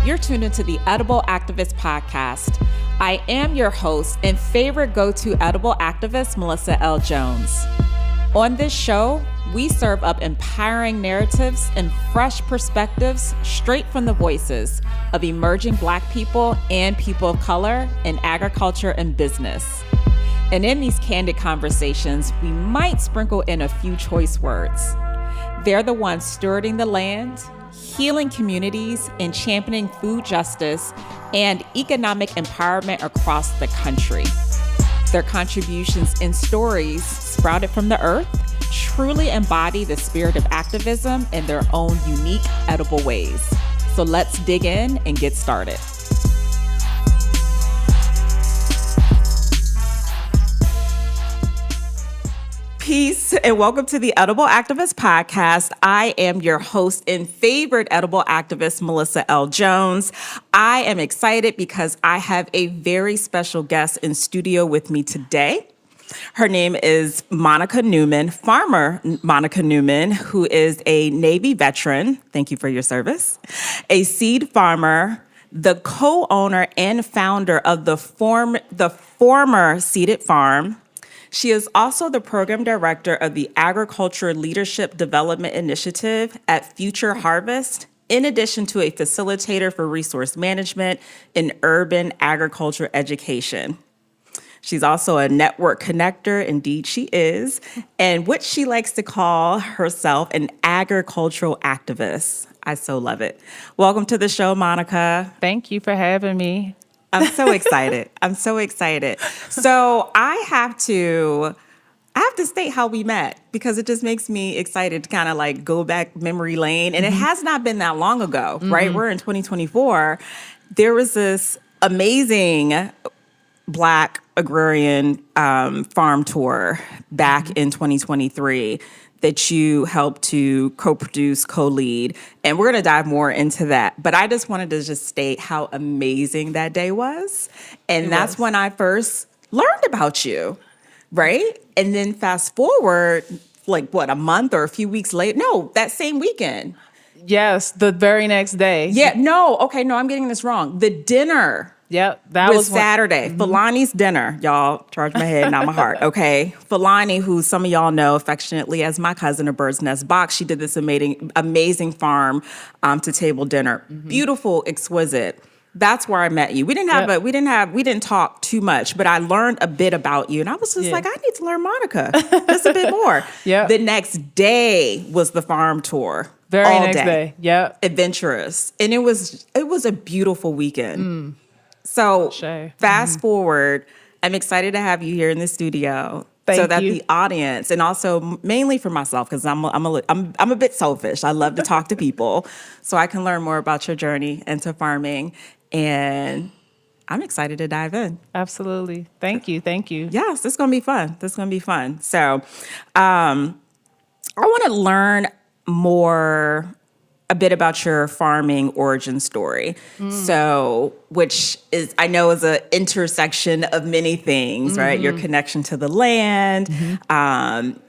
You're tuned into the Edible Activist Podcast. I am your host and favorite go-to edible activist, Melissa L. Jones. On this show, we serve up empowering narratives and fresh perspectives straight from the voices of emerging Black people and people of color in agriculture and business. And in these candid conversations, we might sprinkle in a few choice words. They're the ones stewarding the land, healing communities, and championing food justice and economic empowerment across the country. Their contributions and stories sprouted from the earth truly embody the spirit of activism in their own unique, edible ways. So let's dig in and get started. Peace and welcome to the Edible Activist Podcast. I am your host and favorite edible activist, Melissa L. Jones. I am excited because I have a very special guest in studio with me today. Her name is Monica Newman, farmer Monica Newman, who is a Navy veteran. Thank you for your service. A seed farmer, the co-owner and founder of the former Seeded Farm. She is also the program director of the Agriculture Leadership Development Initiative at Future Harvest, in addition to a facilitator for resource management in urban agriculture education. She's also a network connector, indeed she is, and what she likes to call herself an agricultural activist. I so love it. Welcome to the show, Monica. Thank you for having me. I'm so excited. So I have to state how we met because it just makes me excited to kind of like go back memory lane. And it has not been that long ago, right? We're in 2024. There was this amazing Black Agrarian Farm Tour back in 2023 that you helped to co-produce, co-lead, and we're going to dive more into that. But I just wanted to just state how amazing that day was. And that's when I first learned about you, right? And then fast forward, like what, a month or a few weeks later? No, that same weekend. Yes, the very next day. Yeah, no, I'm getting this wrong. The dinner. Yep, that was Saturday. Filani's dinner, y'all. Charge my head, not my heart. Okay, Filani, who some of y'all know affectionately as my cousin, a bird's nest box. She did this amazing farm to table dinner. Beautiful, exquisite. That's where I met you. We didn't talk too much, but I learned a bit about you, and I was just like, I need to learn Monica just a bit more. Yeah. The next day was the farm tour. Very next day. Yep. Adventurous, and it was a beautiful weekend. So fast forward, I'm excited to have you here in the studio. Thank that you. The audience, and also mainly for myself, because I'm a bit selfish. I love to talk to people, so I can learn more about your journey into farming, and I'm excited to dive in. Absolutely. Thank you. Yes, this is gonna be fun. So, I want to learn more a bit about your farming origin story. So, which is, I know, is an intersection of many things, right? Your connection to the land,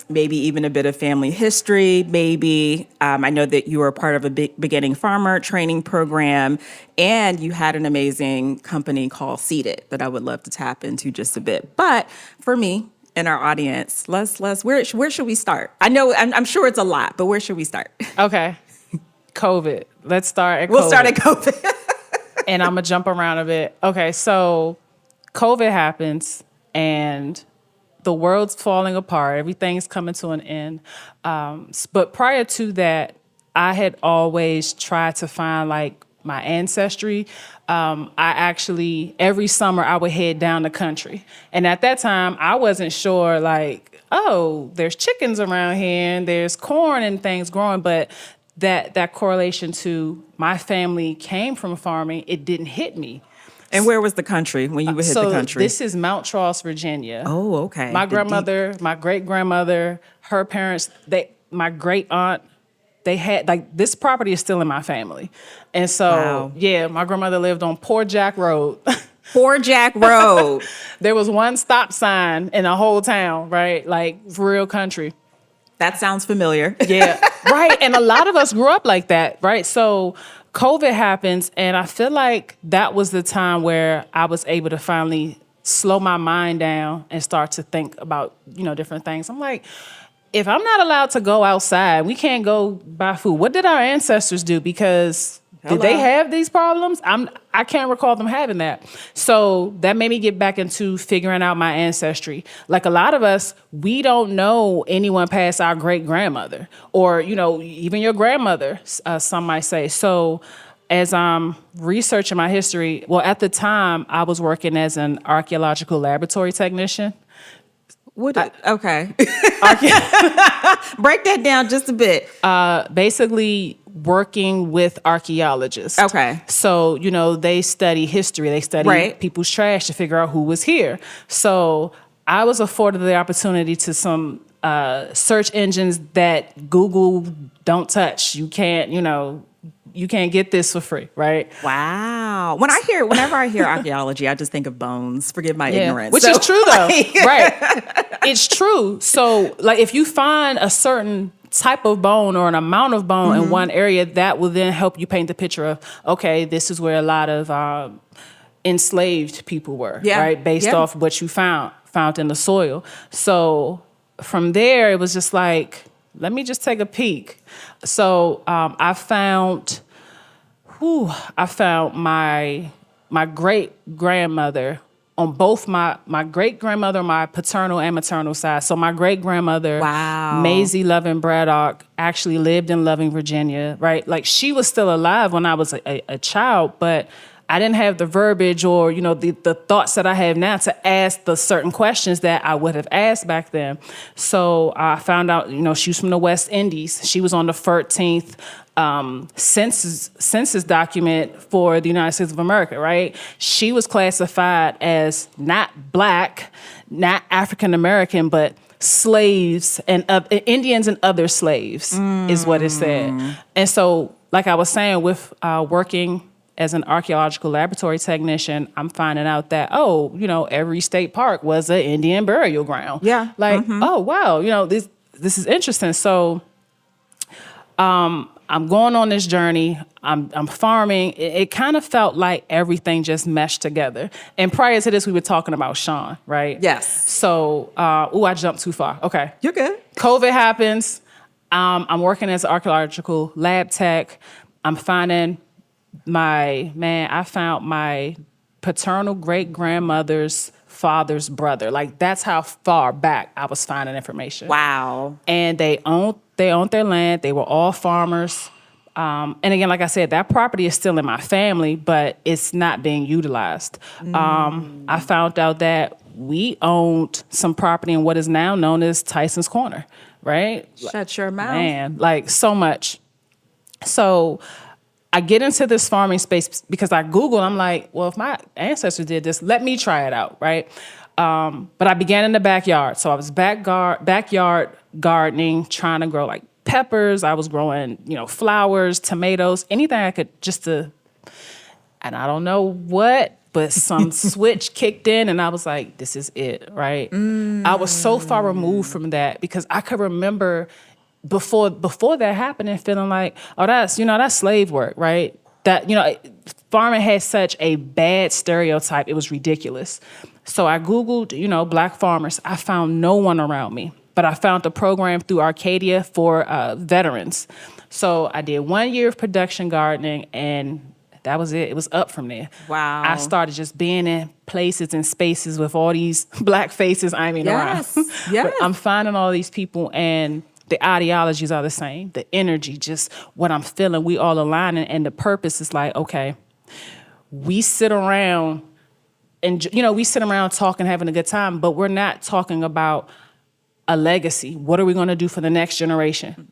maybe even a bit of family history, maybe. I know that you were a part of a beginning farmer training program, and you had an amazing company called Seeded that I would love to tap into just a bit. But for me and our audience, where should we start? I know, I'm sure it's a lot, but where should we start? Okay. COVID. Let's start at COVID. We'll start at COVID. And I'm going to jump around a bit. Okay, so COVID happens and the world's falling apart. Everything's coming to an end. But prior to that, I had always tried to find like my ancestry. I actually, every summer I would head down the country. And at that time, I wasn't sure like, oh, there's chickens around here and there's corn and things growing, but that correlation to my family came from farming, it didn't hit me. And where was the country when you would hit the country? This is Mount Charles, Virginia. Oh, okay. My grandmother, my great-grandmother, her parents, my great-aunt, they had, like, this property is still in my family. And so, my grandmother lived on Poor Jack Road. Poor Jack Road. There was one stop sign in the whole town, right? Like, real country. That sounds familiar. Yeah, right. And a lot of us grew up like that, right? So COVID happens, and I feel like that was the time where I was able to finally slow my mind down and start to think about, different things. I'm like, if I'm not allowed to go outside, we can't go buy food. What did our ancestors do? Because did they have these problems? I can't recall them having that. So that made me get back into figuring out my ancestry. Like a lot of us, we don't know anyone past our great grandmother or, even your grandmother, some might say. So as I'm researching my history, well, at the time I was working as an archaeological laboratory technician. Okay. Break that down just a bit. Basically working with archaeologists. Okay. So, they study history. They study people's trash to figure out who was here. So I was afforded the opportunity to some search engines that Google don't touch. You can't, you can't get this for free, right? Wow. Whenever I hear archaeology, I just think of bones. Forgive my ignorance. Which is true though. Right. It's true. So like if you find a certain type of bone or an amount of bone in one area, that will then help you paint the picture of, okay, this is where a lot of enslaved people were, right? Based off what you found in the soil. So from there, it was just like, let me just take a peek. So I found my great grandmother on both my great grandmother, my paternal and maternal side. So my great grandmother, Maisie Loving Braddock, actually lived in Loving, Virginia, right? Like she was still alive when I was a child, but I didn't have the verbiage or, the thoughts that I have now to ask the certain questions that I would have asked back then. So I found out, she was from the West Indies. She was on the 13th census document for the United States of America, right? She was classified as not Black, not African American, but slaves and Indians and other slaves is what it said. And so, like I was saying, with working as an archaeological laboratory technician, I'm finding out that, every state park was an Indian burial ground. Yeah. Oh, wow, this is interesting. So I'm going on this journey. I'm farming. It kind of felt like everything just meshed together. And prior to this, we were talking about Sean, right? Yes. So, I jumped too far. Okay. You're good. COVID happens. I'm working as an archaeological lab tech. I'm finding I found my paternal great grandmother's father's brother. Like that's how far back I was finding information. Wow. And they owned their land. They were all farmers. And again, like I said, that property is still in my family, but it's not being utilized. I found out that we owned some property in what is now known as Tyson's Corner, right? Shut your mouth. Man, like so much. So I get into this farming space because I Googled, I'm like, well, if my ancestors did this, let me try it out, right? But I began in the backyard. So I was backyard gardening, trying to grow like peppers. I was growing, flowers, tomatoes, anything I could and I don't know what, but some switch kicked in and I was like, this is it, right? I was so far removed from that because I could remember before that happened and feeling like, oh, that's slave work, right? That, farming had such a bad stereotype. It was ridiculous. So I Googled, Black farmers. I found no one around me, but I found a program through Arcadia for veterans. So I did 1 year of production gardening and that was it. It was up from there. Wow. I started just being in places and spaces with all these Black faces around. Yes. But I'm finding all these people and the ideologies are the same. The energy, just what I'm feeling, we all align. And the purpose is like, okay, we sit around and, we sit around talking, having a good time, but we're not talking about a legacy. What are we going to do for the next generation?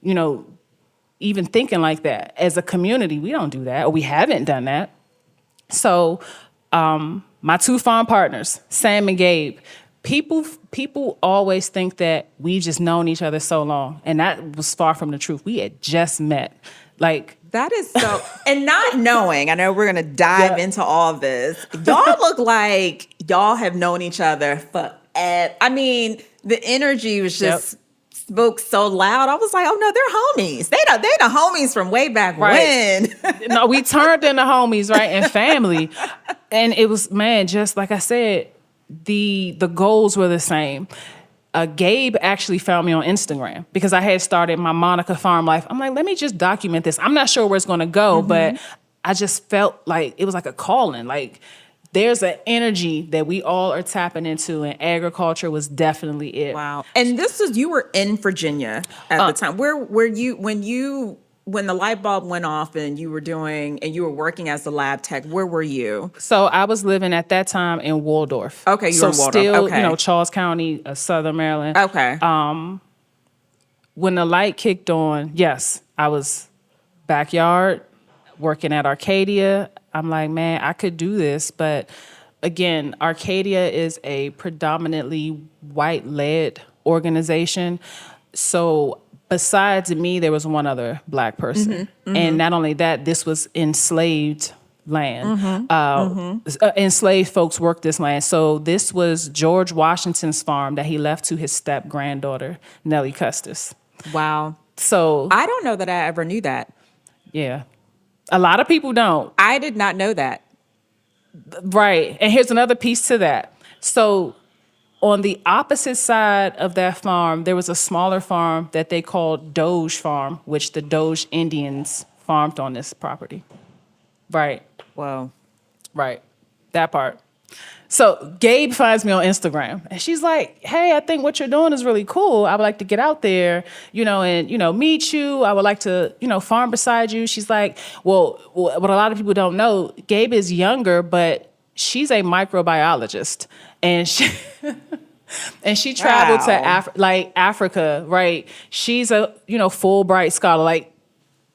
Even thinking like that. As a community, we don't do that, or we haven't done that. So my two farm partners, Sam and Gabe, people always think that we've just known each other so long, and that was far from the truth. We had just met. Like that is so, and not knowing, I know we're going to dive into all of this. Y'all look like y'all have known each other for, the energy was just spoke so loud. I was like, oh no, they're homies. They the homies from way back Right. when. No, we turned into homies, right? And family. And it was, man, just like I said, the goals were the same. Gabe actually found me on Instagram because I had started my Monica farm life. I'm like, let me just document this. I'm not sure where it's going to go, but I just felt like it was like a calling. Like there's an energy that we all are tapping into, and agriculture was definitely it. Wow. And this is, you were in Virginia at the time. Where were you when the light bulb went off and you were working as the lab tech? Where were you? So I was living at that time in Waldorf. Okay, you were in Waldorf. Still, Okay. Charles County, Southern Maryland. Okay. When the light kicked on, yes, I was backyard working at Arcadia. I'm like, man, I could do this. But again, Arcadia is a predominantly white-led organization. So besides me, there was one other Black person. And not only that, this was enslaved land. Enslaved folks worked this land. So this was George Washington's farm that he left to his step-granddaughter, Nellie Custis. Wow. So, I don't know that I ever knew that. yeah. A lot of people don't. I did not know that. Right. And here's another piece to that. So on the opposite side of that farm, there was a smaller farm that they called Doge Farm, which the Doge Indians farmed on this property. Right. Whoa. Right. That part. So Gabe finds me on Instagram and she's like, hey, I think what you're doing is really cool. I would like to get out there, and, meet you. I would like to, farm beside you. She's like, well, what a lot of people don't know, Gabe is younger, but she's a microbiologist and she traveled to Africa, right? She's a, Fulbright scholar, like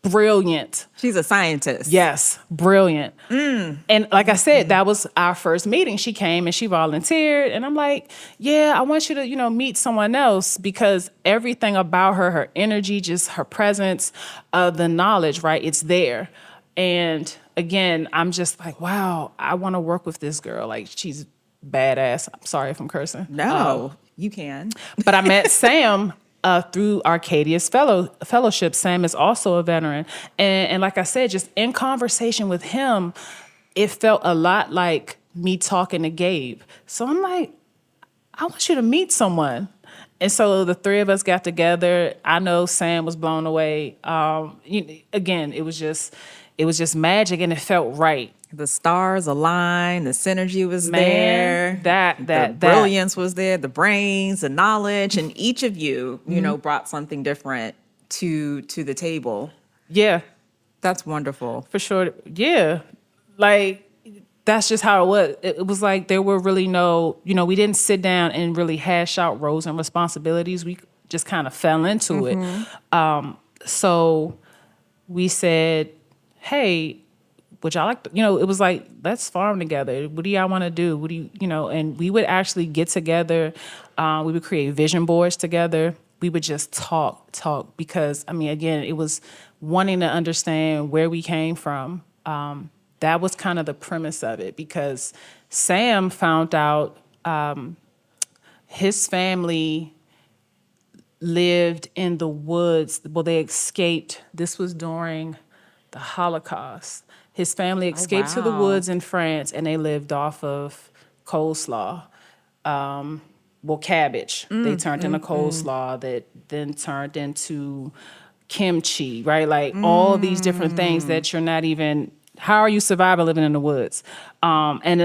brilliant. She's a scientist. Yes, brilliant. And like I said, that was our first meeting. She came and she volunteered. And I'm like, yeah, I want you to, meet someone else because everything about her, her energy, just her presence, the knowledge, right? It's there. And again, I'm just like, wow, I want to work with this girl. Like, she's badass. I'm sorry if I'm cursing. No, you can. But I met Sam through Arcadia's fellowship. Sam is also a veteran. And like I said, just in conversation with him, it felt a lot like me talking to Gabe. So I'm like, I want you to meet someone. And so the three of us got together. I know Sam was blown away. Again, it was just magic and it felt right. The stars aligned, the synergy was there. The brilliance was there, the brains, the knowledge, and each of you, brought something different to the table. Yeah. That's wonderful. For sure. Yeah. Like, that's just how it was. It was like there were really no, we didn't sit down and really hash out roles and responsibilities. We just kind of fell into it. So we said, hey, would y'all like to, it was like, let's farm together. What do y'all want to do? What do you, and we would actually get together. We would create vision boards together. We would just talk because, again, it was wanting to understand where we came from. That was kind of the premise of it because Sam found out his family lived in the woods. Well, they escaped. This was during the Holocaust. His family escaped to the woods in France, and they lived off of coleslaw. Cabbage. They turned into coleslaw that then turned into kimchi, right? Like all these different things that you're not even... How are you surviving living in the woods? And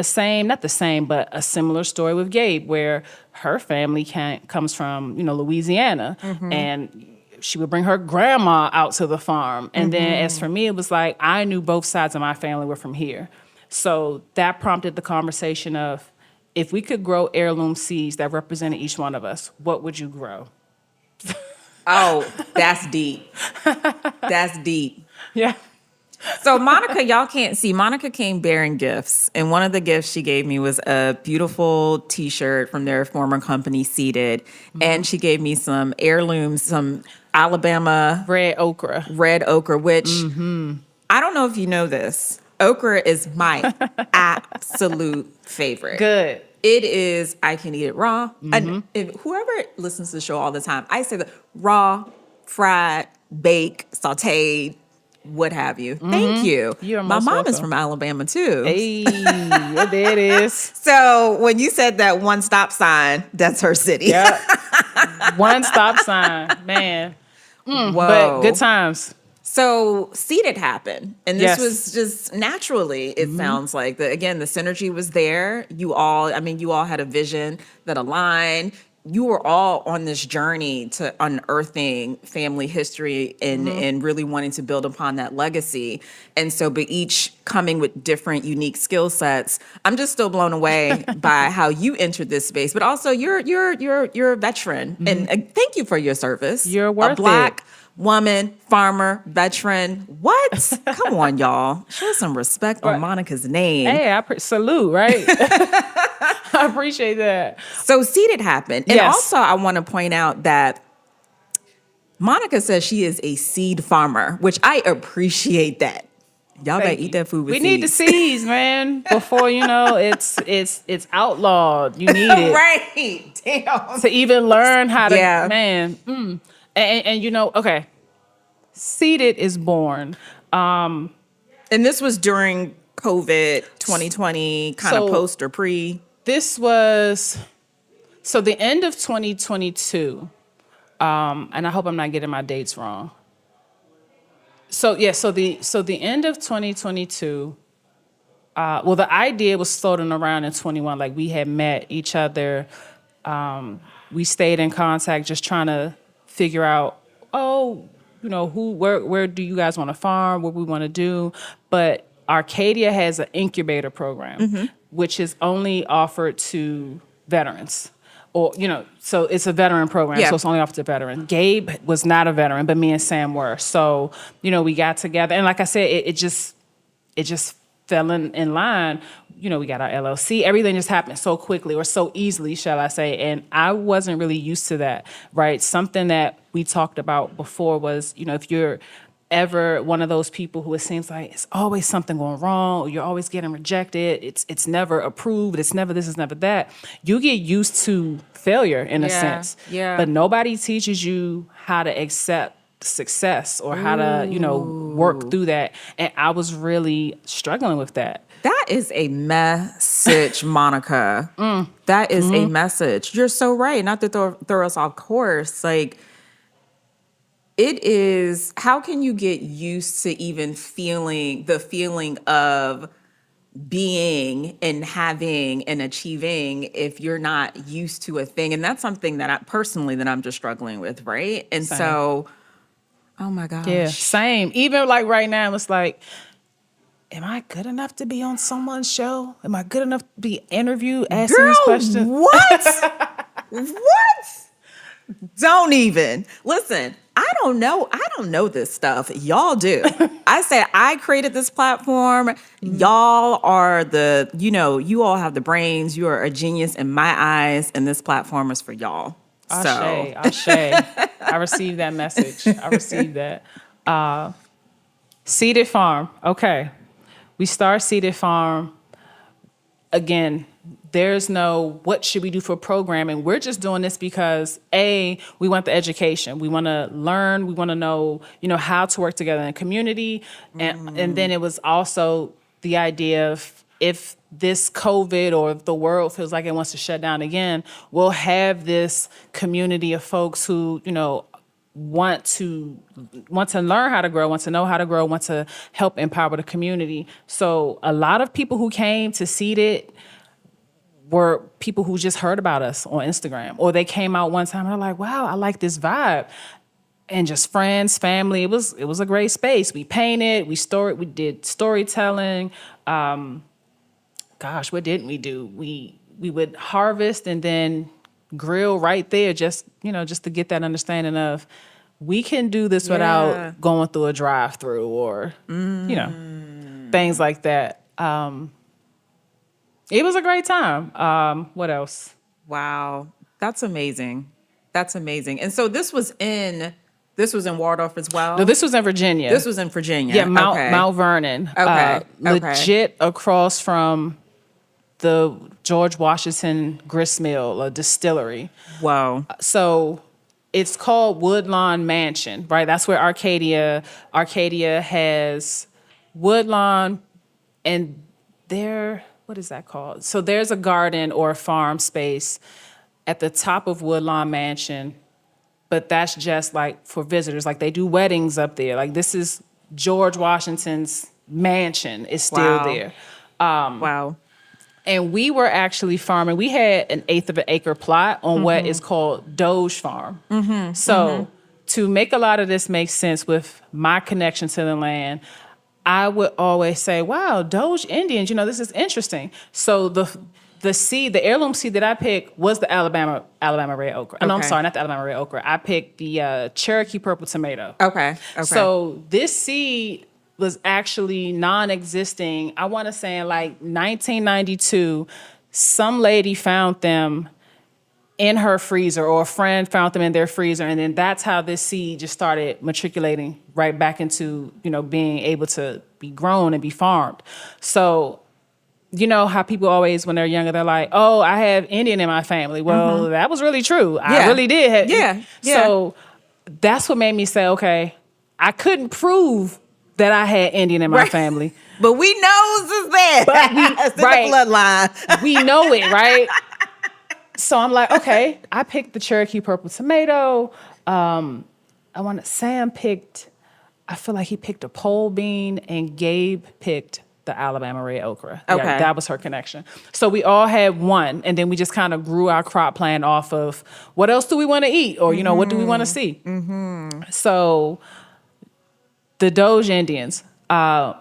not the same, but a similar story with Gabe, where her family comes from, Louisiana, and she would bring her grandma out to the farm. And then as for me, it was like, I knew both sides of my family were from here. So that prompted the conversation of, if we could grow heirloom seeds that represented each one of us, what would you grow? Oh, that's deep. That's deep. Yeah. So Monica, y'all can't see, Monica came bearing gifts. And one of the gifts she gave me was a beautiful T-shirt from their former company, Seated. And she gave me some heirlooms, some Alabama Red okra, which I don't know if you know this, Okra is my absolute favorite. Good. It is, I can eat it raw. And if whoever listens to the show all the time, I say that raw, fried, baked, sauteed, what have you. Thank you. You're My most mom is welcome. from Alabama too. Hey, there it is. So when you said that one stop sign, that's her city. Yep. One stop sign, man. Whoa. But good times. So seeded happened, and this Yes. was just naturally. It sounds like again, the synergy was there. You all had a vision that aligned. You were all on this journey to unearthing family history and really wanting to build upon that legacy. And so, but each coming with different unique skill sets. I'm just still blown away by how you entered this space. But also, you're a veteran, and thank you for your service. You're worth a Black woman, farmer, veteran. What? Come on, y'all. Show some respect on Monica's name. Hey, salute, right? I appreciate that. So seeded happened. And Yes. also I want to point out that Monica says she is a seed farmer, which I appreciate that. Y'all better eat that food with We seeds. need the seeds, man. Before it's outlawed. You need it Right. Damn. to even learn how to, Yeah. man. And okay. Seeded is born. And this was during COVID 2020, kind of So- post or pre. This was the end of 2022. And I hope I'm not getting my dates wrong. So the end of 2022. The idea was floating around in 21. Like we had met each other. We stayed in contact, just trying to figure out, where do you guys want to farm? What we want to do? But Arcadia has an incubator program, which is only offered to veterans. Or, so it's a veteran program, Yeah. so it's only offered to veterans. Gabe was not a veteran, but me and Sam were. So, we got together. And like I said, it just fell in line. We got our LLC. Everything just happened so quickly or so easily, shall I say. And I wasn't really used to that, right? Something that we talked about before was, if you're ever one of those people who it seems like it's always something going wrong, or you're always getting rejected, it's never approved, it's never this, it's never that, you get used to failure in a sense. Yeah. But nobody teaches you how to accept success or how to, work through that. And I was really struggling with that. That is a message, Monica. That is a message. You're so right. Not to throw us off course. Like, it is, how can you get used to even feeling the feeling of being and having and achieving if you're not used to a thing? And that's something that I'm just struggling with, right? And Same. so, oh my gosh. Yeah, same. Even like right now, it's like, am I good enough to be on someone's show? Am I good enough to be interviewed, asking Girl, these questions? what? What? Don't even. Listen, I don't know this stuff. Y'all do. I said I created this platform. Y'all are you all have the brains. You are a genius in my eyes, and this platform is for y'all. Ashe. I received that message. I received that. Seeded Farm. Okay. We start Seeded Farm. Again, there's no what should we do for programming. We're just doing this because we want the education. We want to learn. We want to know, how to work together in a community. And then it was also the idea of if this COVID or if the world feels like it wants to shut down again, we'll have this community of folks who, want to learn how to grow, want to know how to grow, want to help empower the community. So a lot of people who came to Seed It were people who just heard about us on Instagram, or they came out one time and they're like, wow, I like this vibe. And just friends, family. It was a great space. We painted, we did storytelling. Gosh, what didn't we do? We would harvest and then grill right there, just to get that understanding of we can do this without going through a drive-through or things like that. It was a great time. What else? Wow. That's amazing. That's amazing. And so this was in This was in Waldorf as well? No, this was in Virginia. This was in Virginia. Yeah, Okay. Mount Vernon. Okay. Legit across from the George Washington grist mill, a distillery. Whoa. So it's called Woodlawn Mansion, right? That's where Arcadia has Woodlawn, and what is that called? So there's a garden or a farm space at the top of Woodlawn Mansion, but that's just like for visitors. Like they do weddings up there. Like this is George Washington's mansion is still Wow. there. Wow. And we were actually farming. We had an 1/8 of an acre plot on what is called Doge Farm. So to make a lot of this make sense with my connection to the land, I would always say, wow, Doge Indians, this is interesting. So the seed, the heirloom seed that I picked was the Alabama red okra. No, I'm Okay. sorry, not the Alabama red okra. I picked the Cherokee purple tomato. Okay. So this seed was actually non-existing. I want to say in like 1992, some lady found them in her freezer, or a friend found them in their freezer, and then that's how this seed just started matriculating right back into being able to be grown and be farmed. So you know how people always, when they're younger, they're like, oh, I have Indian in my family. Well, that was really true. I really did have. Yeah. So that's what made me say, okay, I couldn't prove that I had Indian in my family. But we knows it's there. It's in the bloodline. We know it, right? So I'm like, okay, I picked the Cherokee purple tomato. Sam picked, I feel like he picked a pole bean, and Gabe picked the Alabama red okra. Okay. Yeah, that was her connection. So we all had one, and then we just kind of grew our crop plan off of what else do we want to eat, or what do we want to see. So the Doge Indians, a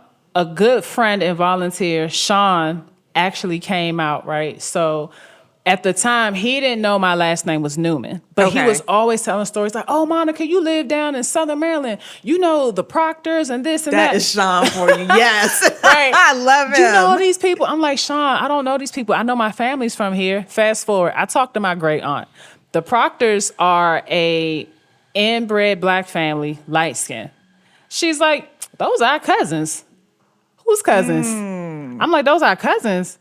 good friend and volunteer, Sean, actually came out, right? So at the time, he didn't know my last name was Newman, but he was always telling stories like, oh, Monica, you live down in Southern Maryland. You know the Proctors and this and that. That is Sean for you. Yes. Right. I love him. You know these people? I'm like, Sean, I don't know these people. I know my family's from here. Fast forward, I talked to my great aunt. The Proctors are a inbred Black family, light skin. She's like, those are our cousins. Whose cousins? I'm like, those are our cousins.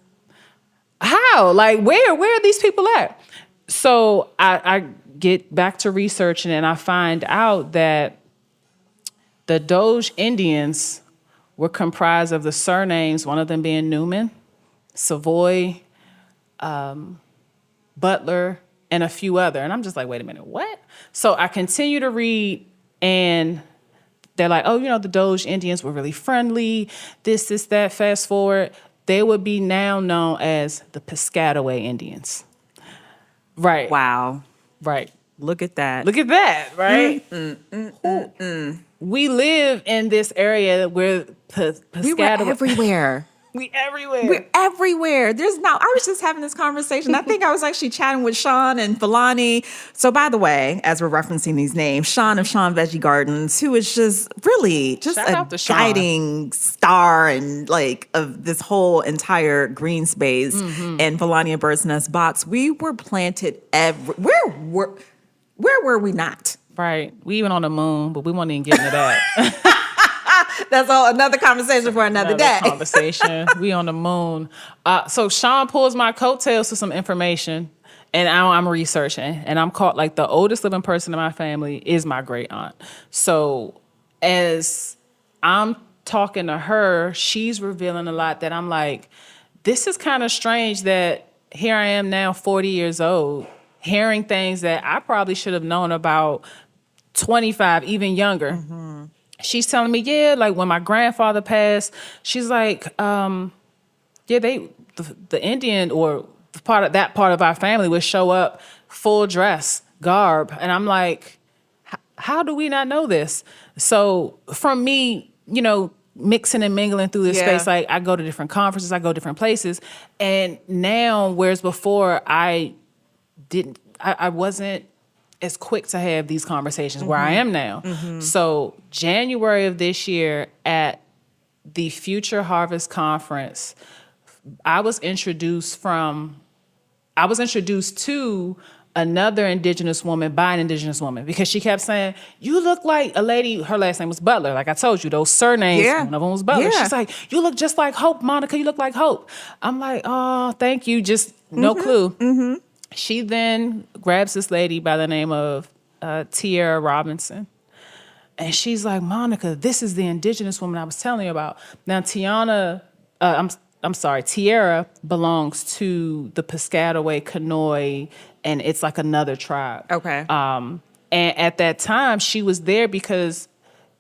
How? Like, where are these people at? So I get back to researching, and I find out that the Doge Indians were comprised of the surnames, one of them being Newman, Savoy, Butler, and a few other. And I'm just like, wait a minute, what? So I continue to read, and they're like, oh, the Doge Indians were really friendly, this, that. Fast forward, they would be now known as the Piscataway Indians. Right. Wow. Right. Look at that. Look at that, right? We live in this area where Piscataway... We were everywhere. We everywhere. We're everywhere. I was just having this conversation. I think I was actually chatting with Sean and Filani. So by the way, as we're referencing these names, Sean of Sean Veggie Gardens, who is just really just Shout out to a Sean. guiding star and like of this whole entire green space, and Filani and Bird's Nest Box, we were planted where were we not? Right. We even on the moon, but we won't even get into that. That's another conversation for another day. Conversation. We on the moon. So Sean pulls my coattails to some information, and I'm researching, and I'm caught like the oldest living person in my family is my great aunt. So as I'm talking to her, she's revealing a lot that I'm like, this is kind of strange that here I am now 40 years old, hearing things that I probably should have known about 25, even younger. She's telling me, yeah, like when my grandfather passed, she's like, the Indian or part of our family would show up full dress, garb. And I'm like, how do we not know this? So from me, mixing and mingling through this space, like I go to different conferences, I go different places. And now, whereas before I wasn't as quick to have these conversations where I am now. So January of this year at the Future Harvest Conference, I was introduced to another indigenous woman by an indigenous woman, because she kept saying, you look like a lady, her last name was Butler. Like I told you, those surnames, Yeah. one of them was Butler. Yeah. She's like, you look just like Hope, Monica, you look like Hope. I'm like, oh, thank you, just no clue. She then grabs this lady by the name of Tierra Robinson. And she's like, Monica, this is the indigenous woman I was telling you about. Now, I'm sorry, Tierra belongs to the Piscataway, Kanoi, and it's like another tribe. Okay. And at that time, she was there because,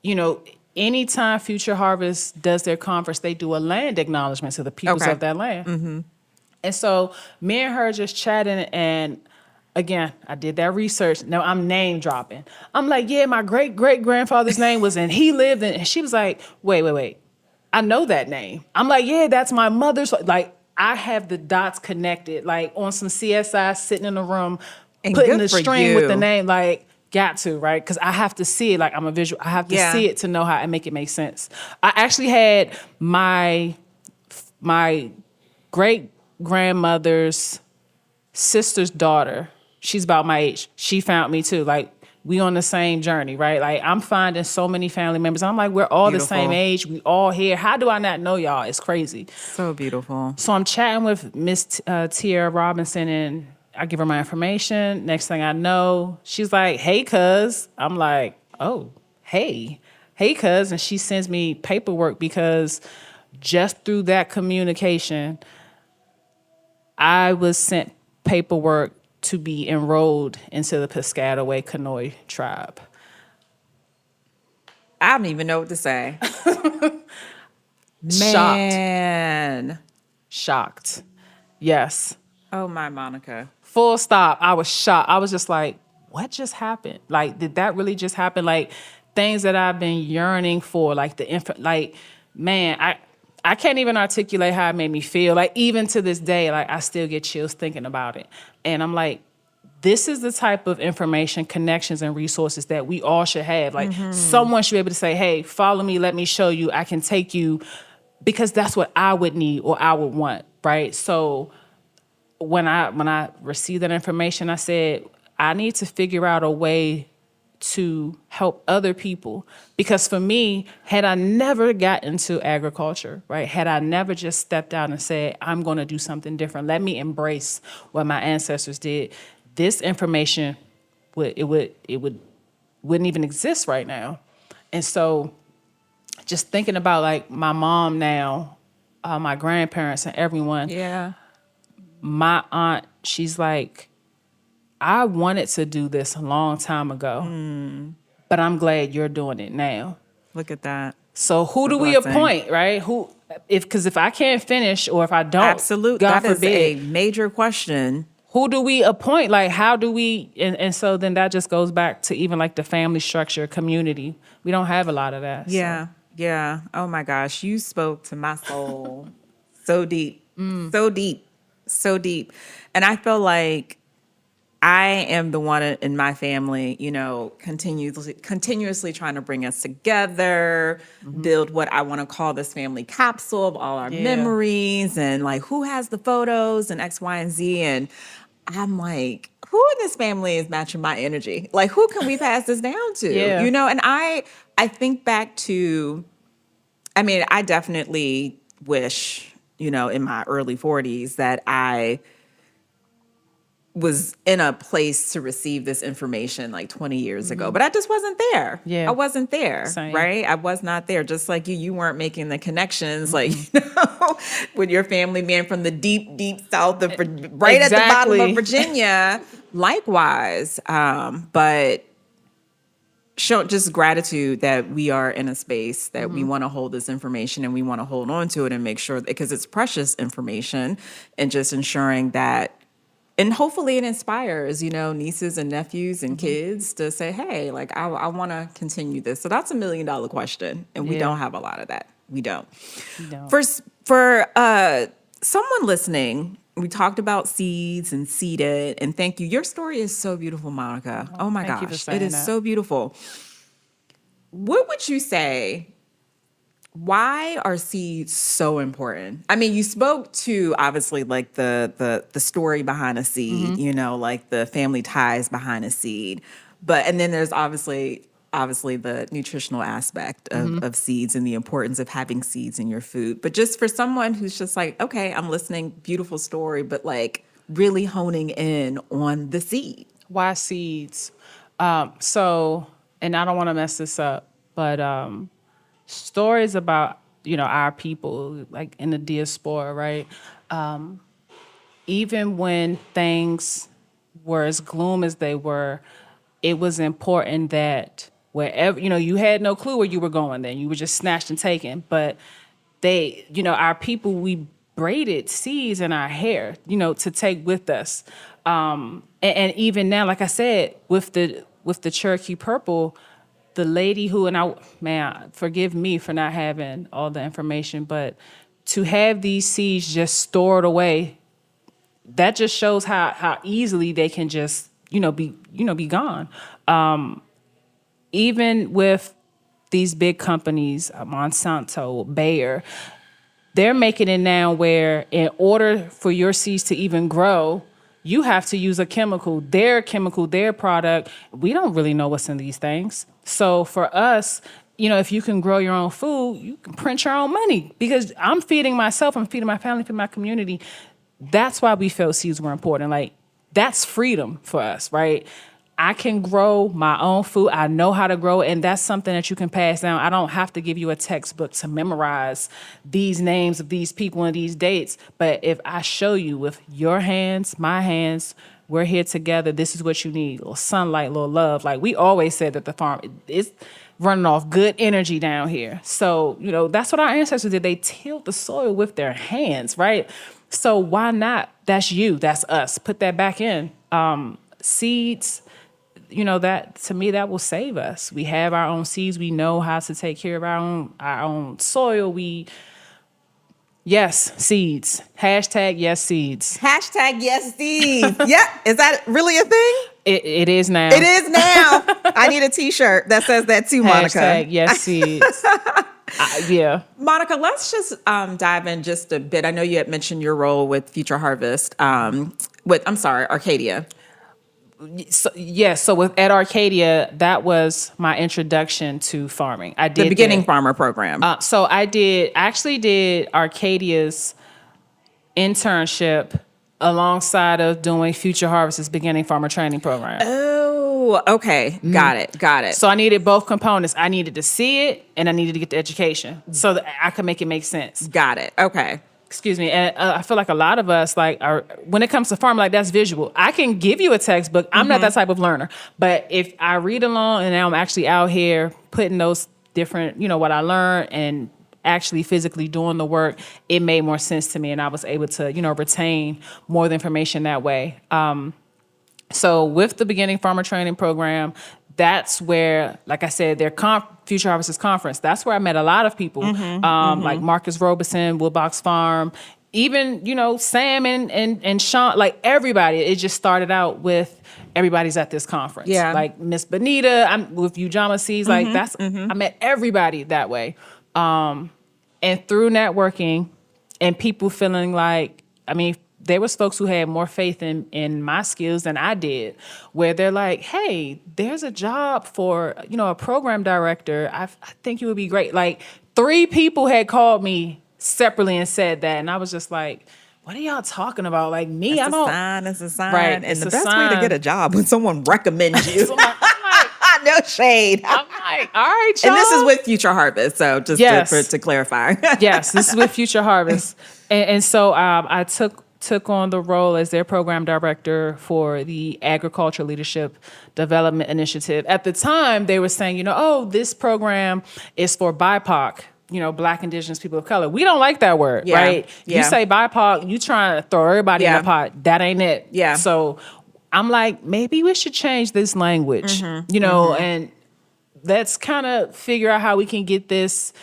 you know, anytime Future Harvest does their conference, they do a land acknowledgement to the peoples Okay. of that land. And so me and her just chatting, and again, I did that research. Now I'm name dropping. I'm like, yeah, my great great grandfather's name was, and he lived in, and she was like, wait. I know that name. I'm like, yeah, that's my mother's. Like, I have the dots connected, like on some CSI, sitting in a room, And putting good the for string with the you. name, like, got to, right? Because I have to see it, like I'm a visual. I have to Yeah. see it to know how and make it make sense. I actually had my great grandmother's sister's daughter. She's about my age. She found me too. Like, we on the same journey, right? Like, I'm finding so many family members. I'm like, we're all Beautiful. the same age. We all here. How do I not know y'all? It's crazy. So beautiful. So I'm chatting with Miss Tierra Robinson, and I give her my information. Next thing I know, she's like, hey, cuz. I'm like, oh, hey, cuz. And she sends me paperwork because just through that communication, I was sent paperwork to be enrolled into the Piscataway Kanoi tribe. I don't even know what to say. Shocked. Man. Shocked. Yes. Oh, my Monica. Full stop. I was shocked. I was just like, what just happened? Like, did that really just happen? Like, things that I've been yearning for, like man, I can't even articulate how it made me feel. Like, even to this day, like, I still get chills thinking about it. And I'm like, this is the type of information, connections, and resources that we all should have. Like, someone should be able to say, hey, follow me, let me show you, I can take you, because that's what I would need or I would want, right? So when I received that information, I said, I need to figure out a way to help other people. Because for me, had I never got into agriculture, right? Had I never just stepped out and said, I'm going to do something different. Let me embrace what my ancestors did. This information wouldn't even exist right now. And so just thinking about like my mom now, my grandparents and everyone, Yeah. my aunt, she's like, I wanted to do this a long time ago, but I'm glad you're doing it now. Look at that. So who do we blessing. appoint, right? Because if I can't finish or if I don't, Absolute. God That is forbid, a major question. who do we appoint? Like, how do we, and so then that just goes back to even like the family structure, community. We don't have a lot of that. so. Yeah. Yeah. Oh my gosh. You spoke to my soul so deep. So deep. So deep. And I feel like I am the one in my family, you know, continuously trying to bring us together, build what I want to call this family capsule of all our Yeah. memories, and like who has the photos and X, Y, and Z. And I'm like, who in this family is matching my energy? Like, who can we pass this down to? Yeah. You know, and I think back to, I mean, I definitely wish, you know, in my early 40s that I was in a place to receive this information like 20 years ago, but I just wasn't there. Yeah. I wasn't there, Same. right? I was not there. Just like you weren't making the connections, like, you know, with your family being from the deep, deep South of, right at the bottom Exactly. of Virginia. Likewise. But show just gratitude that we are in a space that we want to hold this information and we want to hold on to it and make sure, because it's precious information, and just ensuring that, and hopefully it inspires, you know, nieces and nephews and kids to say, hey, like, I want to continue this. So that's $1 million question. And we Yeah. don't have a lot of that. We don't. don't. For someone listening, we talked about seeds and seeded, and thank you. Your story is so beautiful, Monica. Oh my thank you for gosh. saying It is that. so beautiful. What would you say Why are seeds so important? I mean, you spoke to obviously like the story behind a seed, like the family ties behind a seed. But and then there's obviously the nutritional aspect of seeds and the importance of having seeds in your food. But just for someone who's just like, okay, I'm listening, beautiful story, but like really honing in on the seed. Why seeds? So, and I don't want to mess this up, but stories about our people, like in the diaspora, right? Even when things were as gloom as they were, it was important that wherever you had no clue where you were going. Then you were just snatched and taken, but our people, we braided seeds in our hair, to take with us. And even now, like I said, with the Cherokee purple, the lady who, and man, forgive me for not having all the information, but to have these seeds just stored away, that just shows how easily they can just, be gone. Even with these big companies, Monsanto, Bayer, they're making it now where in order for your seeds to even grow, you have to use a chemical, their product. We don't really know what's in these things. So for us, if you can grow your own food, you can print your own money because I'm feeding myself, I'm feeding my family, feeding my community. That's why we felt seeds were important. Like, that's freedom for us, right? I can grow my own food. I know how to grow, and that's something that you can pass down. I don't have to give you a textbook to memorize these names of these people and these dates. But if I show you with your hands, my hands, we're here together, this is what you need. A little sunlight, a little love. Like we always said that the farm is running off good energy down here. So, that's what our ancestors did. They tilled the soil with their hands, right? So why not? That's you. That's us. Put that back in. Seeds, that to me, that will save us. We have our own seeds. We know how to take care of our own soil. Yes, seeds. Hashtag yes, seeds. Hashtag yes, seeds. Yep. Is that really a thing? It is now. It is now. I need a T-shirt that says that too, Monica. Hashtag yes, seeds. Yeah. Monica, let's just dive in just a bit. I know you had mentioned your role with Future Harvest, Arcadia. So at Arcadia, that was my introduction to farming. I did the beginning farmer program. So I actually did Arcadia's internship alongside of doing Future Harvest's beginning farmer training program. Oh, okay. Got it. So I needed both components. I needed to see it and I needed to get the education so that I could make it make sense. Got it. Okay. Excuse me. And I feel like a lot of us, when it comes to farming, that's visual. I can give you a textbook. I'm not that type of learner. But if I read along and now I'm actually out here putting those different, what I learned and actually physically doing the work, it made more sense to me. And I was able to, retain more of the information that way. So with the beginning farmer training program, that's where, like I said, their Future Harvesters Conference, that's where I met a lot of people, like Marcus Robeson, Woodbox Farm, even, Sam and Sean, like everybody. It just started out with everybody's at this conference. Yeah. Like Miss Bonita, I'm with Ujama Seeds, I met everybody that way. And through networking and people feeling like, there was folks who had more faith in my skills than I did, where they're like, hey, there's a job for, a program director. I think you would be great. Like 3 people had called me separately and said that. And I was just like, what are y'all talking about? Like me, It's a sign. Right, And the best way to get a job when someone recommends you. No shade. I'm like, all right, y'all. And this is with Future Harvest, so just to clarify. Yes, this is with Future Harvest. And so I took on the role as their program director for the Agriculture Leadership Development Initiative. At the time, they were saying, this program is for BIPOC, Black, Indigenous people of color. We don't like that word, right? Yeah. You say BIPOC, you trying to throw everybody in the pot. That ain't it. Yeah. So I'm like, maybe we should change this language, and let's kind of figure out how we can get this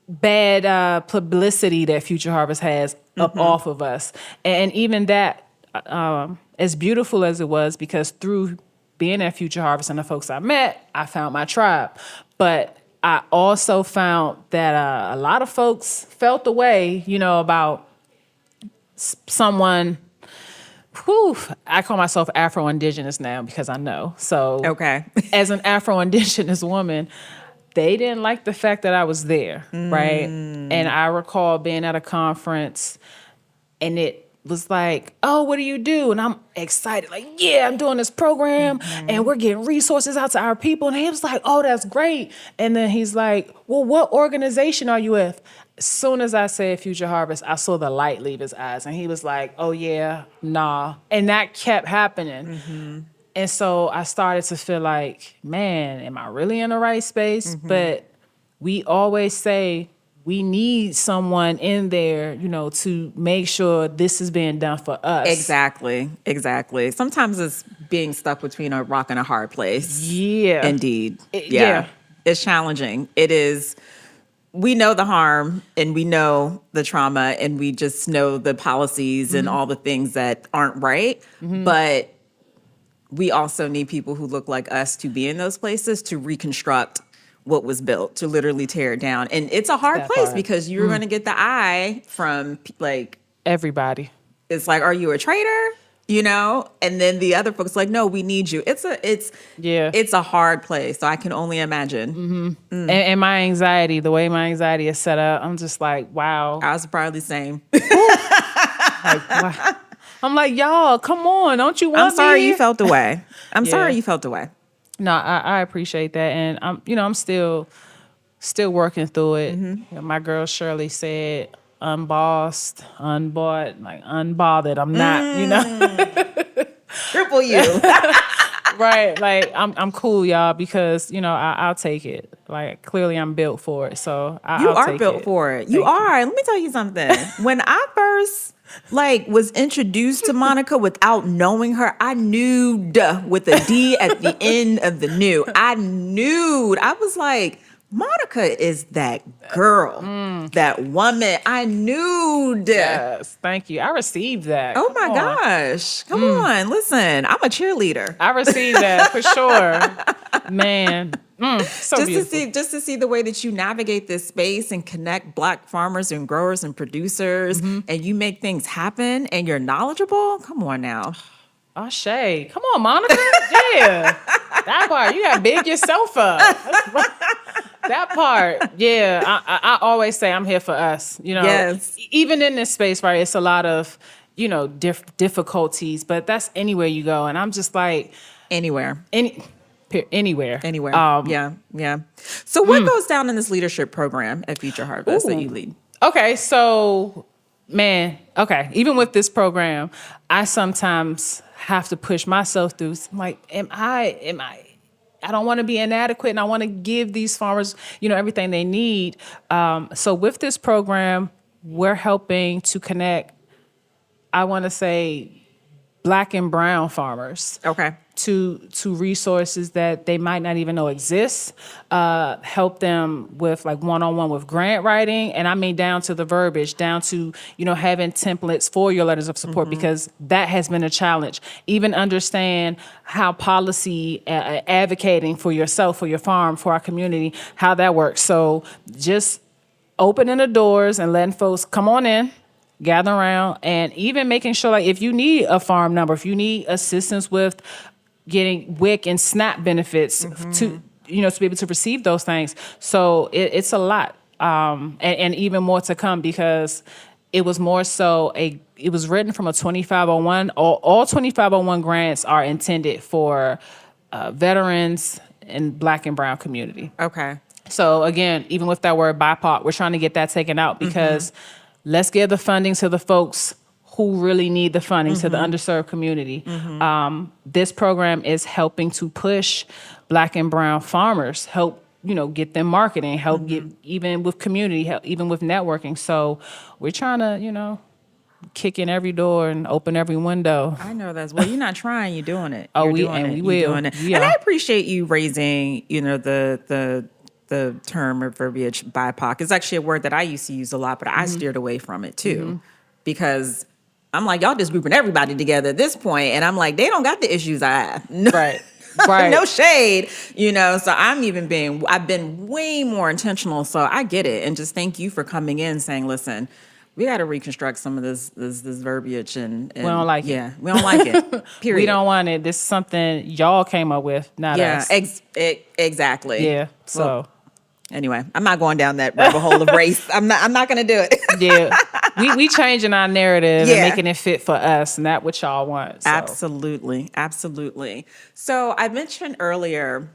bad publicity that Future Harvest has up off of us. And even that, as beautiful as it was, because through being at Future Harvest and the folks I met, I found my tribe. But I also found that a lot of folks felt the way, about someone. Whew, I call myself Afro-Indigenous now because I know. So, Okay. as an Afro-Indigenous woman, they didn't like the fact that I was there, right? And I recall being at a conference, and it was like, "Oh, what do you do?" And I'm excited, like, "Yeah, I'm doing this program, and we're getting resources out to our people." And he was like, "Oh, that's great." And then he's like, "Well, what organization are you with?" As soon as I said Future Harvest, I saw the light leave his eyes, and he was like, "Oh yeah, nah." And that kept happening. And so I started to feel like, man, am I really in the right space? But we always say we need someone in there, to make sure this is being done for us. Exactly. Sometimes it's being stuck between a rock and a hard place. Yeah. Indeed. Yeah. It's challenging. It is. We know the harm and we know the trauma and we just know the policies and all the things that aren't right. But we also need people who look like us to be in those places to reconstruct what was built, to literally tear it down. And it's a hard That place part. because you're going to get the eye from like, Everybody. it's like, are you a traitor? And then the other folks like, no, we need you. It's a hard place. So I can only imagine. And my anxiety, the way my anxiety is set up, I'm just like, wow. I was probably the same. Like, wow. I'm like, y'all, come on, don't you want I'm sorry me? you felt the way. I'm Yeah. sorry you felt the way. No, I appreciate that, and I'm still working through it. My girl Shirley said, "Unbossed, unbought, like unbothered." I'm not, Triple you. right? Like I'm cool, y'all, because I'll take it. Like clearly, I'm built for it, so You I'll are take built it. for it. You Thank are. Let me tell you something. When I first was introduced to Monica without knowing her, I knew with a D at the end of the new. I was like, Monica is that girl, that woman. I knew. Yes, thank you. I received that. Oh Come my on. gosh. Come on. Listen, I'm a cheerleader. I received that for sure, man. So beautiful. Just to see the way that you navigate this space and connect Black farmers and growers and producers, and you make things happen, and you're knowledgeable. Come on now. Oh, Shay. Come on, Monica. Yeah. That part. You got to big yourself up. That's right. That part. Yeah. I always say I'm here for us. Yes. Even in this space, right, it's a lot of, difficulties, but that's anywhere you go. And I'm just like, Anywhere. anywhere. Yeah. So what goes down in this leadership program at Future Harvest that you lead? Okay, so even with this program, I sometimes have to push myself through. I'm like, am I don't want to be inadequate, and I want to give these farmers, everything they need. So with this program, we're helping to connect, I want to say, Black and brown farmers. Okay. To resources that they might not even know exist, help them with like one-on-one with grant writing, and I mean down to the verbiage, down to having templates for your letters of support, because that has been a challenge. Even understand how policy advocating for yourself, for your farm, for our community, how that works. So just opening the doors and letting folks come on in, gather around, and even making sure, like, if you need a farm number, if you need assistance with getting WIC and SNAP benefits to be able to receive those things. So it's a lot, and even more to come, because it was more so it was written from a 2501. All 2501 grants are intended for veterans and Black and brown community. Okay. So again, even with that word BIPOC, we're trying to get that taken out, because let's give the funding to the folks who really need the funding, to the underserved community. This program is helping to push Black and brown farmers, help get them marketing, help get even with community, help even with networking. So we're trying to kick in every door and open every window. I know that's you're not trying, you're doing it. Oh, You're we You're will. doing it. Yeah. And I appreciate you raising the term or verbiage BIPOC. It's actually a word that I used to use a lot, but I steered away from it too, because I'm like, y'all just grouping everybody together at this point, and I'm like, they don't got the issues I have. No. Right. Right. No shade, so I've been way more intentional. So I get it. And just thank you for coming in saying, listen, we got to reconstruct some of this verbiage and We don't like it. yeah, we don't like it. Period. We don't want it. This is something y'all came up with, not Yeah, us. exactly. Yeah. So Well, anyway, I'm not going down that rabbit hole of race. I'm not going to do it. yeah, we changing our narrative Yeah. and making it fit for us, and that what y'all want. So. Absolutely. So I mentioned earlier,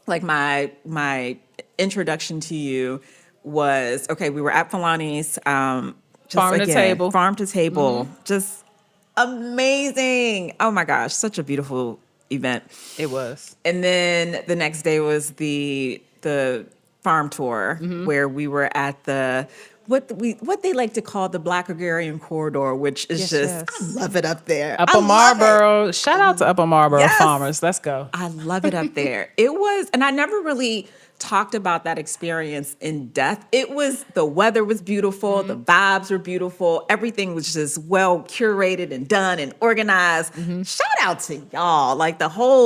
like my introduction to you was, okay, we were at Filani's, farm to table, just amazing. Oh my gosh, such a beautiful event. It was. And then the next day was the farm tour, where we were at the what they like to call the Black Agrarian Corridor, which is I love it up there. Upper Marlboro. Shout out to Upper Marlboro farmers. Let's go. I love it up there. It was, and I never really talked about that experience in depth. The weather was beautiful, the vibes were beautiful, everything was just well curated and done and organized. Shout out to y'all, like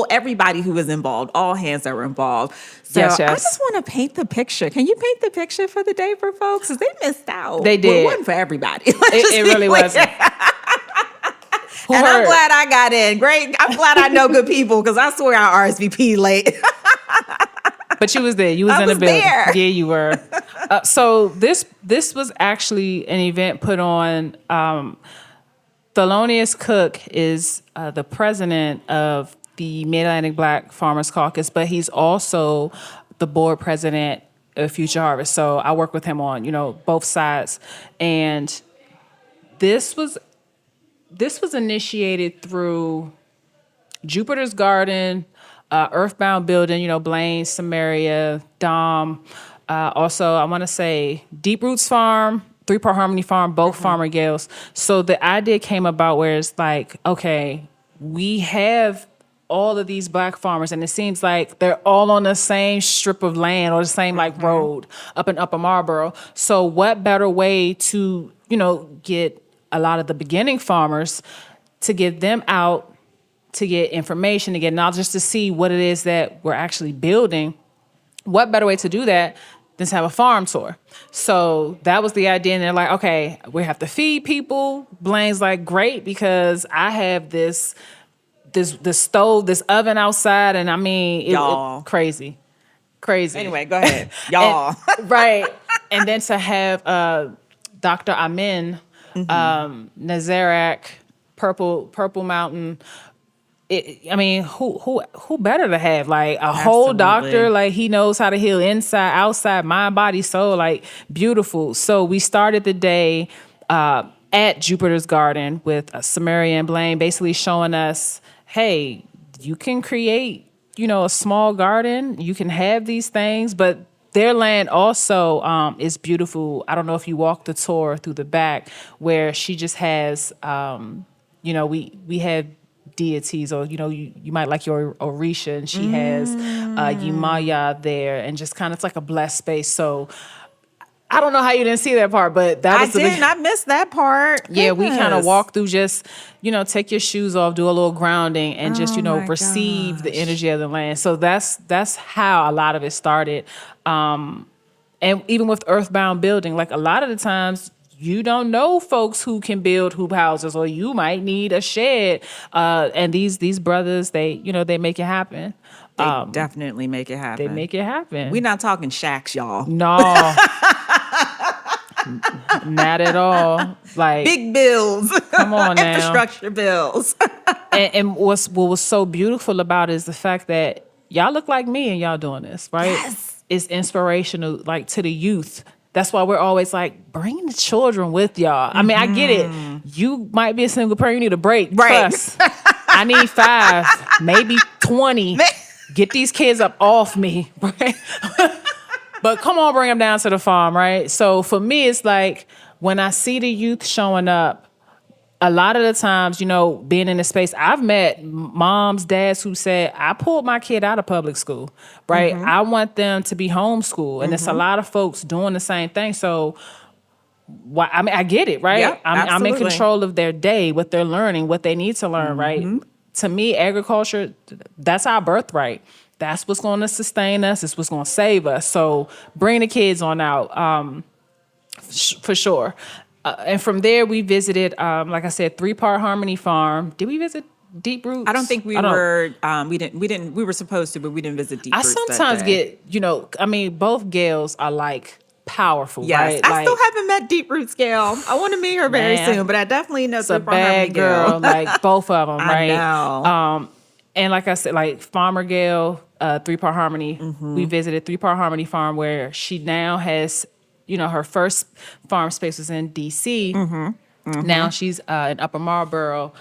everybody who was involved, all hands that were involved. So Yes. I just want to paint the picture. Can you paint the picture for the day for folks? Because they missed out. They did. Well, it wasn't for everybody. It really wasn't. I'm glad I got in. Great. I'm glad I know good people, because I swear I RSVP late. But you was there. You was in the building. There. Yeah, you were. So this was actually an event put on. Thelonious Cook is the president of the Mid-Atlantic Black Farmers Caucus, but he's also the board president of Future Harvest. So I work with him on, both sides. And this was initiated through Jupiter's Garden, Earthbound Building, Blaine, Samaria, Dom. Also, I want to say Deep Roots Farm, Three Part Harmony Farm, both farmer gals. So the idea came about where it's like, okay, we have all of these black farmers, and it seems like they're all on the same strip of land or the same road up in Upper Marlboro. So what better way to, get a lot of the beginning farmers, to get them out, to get information, to get knowledge, just to see what it is that we're actually building. What better way to do that than to have a farm tour? So that was the idea. And they're like, okay, we have to feed people. Blaine's like, great, because I have this stove, this oven outside. And I mean, Y'all. Crazy. Anyway, go ahead. Y'all. Right. And then to have Dr. Amin, Nazarak, Purple Mountain. Who better to have, like, a whole doctor, like, he knows how to heal inside, outside, mind, body, soul, like, beautiful. So we started the day at Jupiter's Garden with Samaria and Blaine, basically showing us, hey, you can create, a small garden, you can have these things, but their land also is beautiful. I don't know if you walk the tour through the back, where she just has, we have deities, or you might like your Orisha, and she has Yemaya there, and just kind of, it's like a blessed space. So I don't know how you didn't see that part, but that was I missed that part. Yeah, we kind of Goodness. walk through, just take your shoes off, do a little grounding, and just my receive the gosh. energy of the land. So that's how a lot of it started. And even with Earthbound Building, like, a lot of the times you don't know folks who can build hoop houses, or you might need a shed. And these brothers, they make it happen. They definitely make it happen. They make it happen. We're not talking shacks, y'all. No. Not at all. Like, Big bills. come on now. Infrastructure bills. And what was so beautiful about it is the fact that y'all look like me and y'all doing this, right? Yes. It's inspirational, like, to the youth. That's why we're always like, bring the children with y'all. I mean, I get it. You might be a single parent, you need a break. Right. Trust. I need 5, maybe 20. Get these kids up off me, right? But come on, bring them down to the farm, right? So for me, it's like, when I see the youth showing up, a lot of the times, being in the space, I've met moms, dads who said, I pulled my kid out of public school, right? I want them to be homeschooled. And it's a lot of folks doing the same thing. So, I get it, right? Yep, I'm in absolutely. control of their day, what they're learning, what they need to learn, right? to me, agriculture, that's our birthright. That's what's going to sustain us. It's what's going to save us. So bring the kids on out, for sure. And from there, we visited, like I said, 3-Part Harmony Farm. Did we visit Deep Roots? I don't think we were. We were supposed to, but we didn't visit Deep I Roots sometimes that day. get, both gals are like powerful, Yes, right? I Like, still haven't met Deep Roots Gal. I want to meet her very Man, soon, but I definitely know it's a Three Part Harmony bad girl, like both of them, I right? know. And like I said, like Farmer Gal, 3-Part Harmony, we visited 3-Part Harmony Farm where she now has, her first farm space was in DC. Now she's in Upper Marlboro.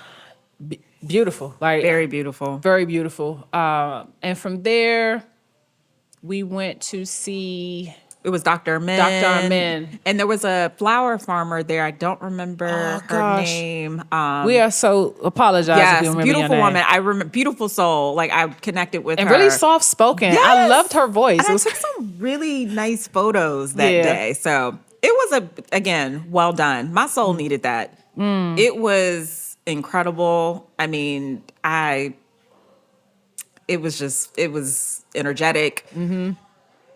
Beautiful, like Very beautiful. very beautiful. And from there, we went to see It was Dr. Min. Dr. Min. And there was a flower farmer there. I don't remember her gosh. name. we are so apologize if Yes, you remember beautiful your name. woman. I remember beautiful soul. Like I connected with And her. really soft spoken. I Yes! loved her voice. And It I was took some really nice photos that Yeah. day. So it was again, well done. My soul needed that. It was incredible. I mean, it was energetic.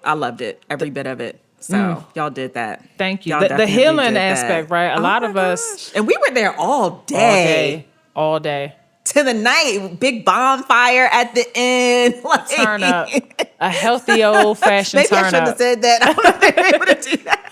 I loved it, every bit of it. So y'all did that. Thank you. Y'all The definitely healing did that. aspect, right? A Oh lot my of us gosh. And we were there all all day. all day. To the night, big bonfire at the end. Like, Turn up. A healthy old fashioned Maybe I turn shouldn't have up. said that. I don't know if they were able to do that.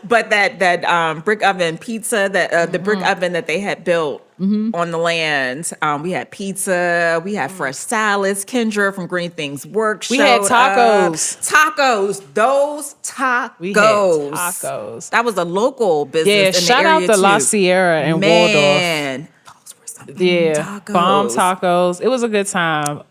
But that brick oven pizza, the brick oven that they had built on the land, we had pizza, we had fresh salads. Kendra from Green Things Work We had showed up. tacos. Tacos, those tacos. We had tacos. That was a local business. Yeah, in shout the out area to La too. Sierra and Waldorf. Man, those were some Yeah, tacos. bomb tacos. It was a good time.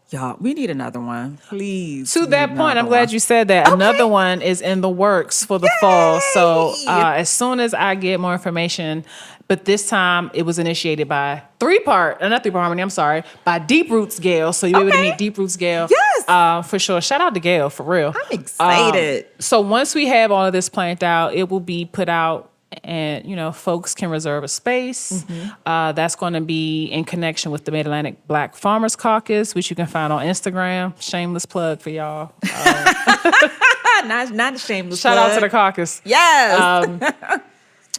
Y'all, we need another one, please. To We that need point, I'm another glad one. you said that. Okay. Another one is in the works for the fall. So Yay! as soon as I get more information, but this time it was initiated by not 3-Part Harmony, I'm sorry, by Deep Roots Gale. So you'll be able to Okay. meet Deep Roots Gale. Yes. For sure. Shout out to Gail, for real. I'm excited. So once we have all of this planned out, it will be put out and, folks can reserve a space. That's going to be in connection with the Mid-Atlantic Black Farmers Caucus, which you can find on Instagram. Shameless plug for y'all. Not a shameless Shout out to the plug. caucus. Yes.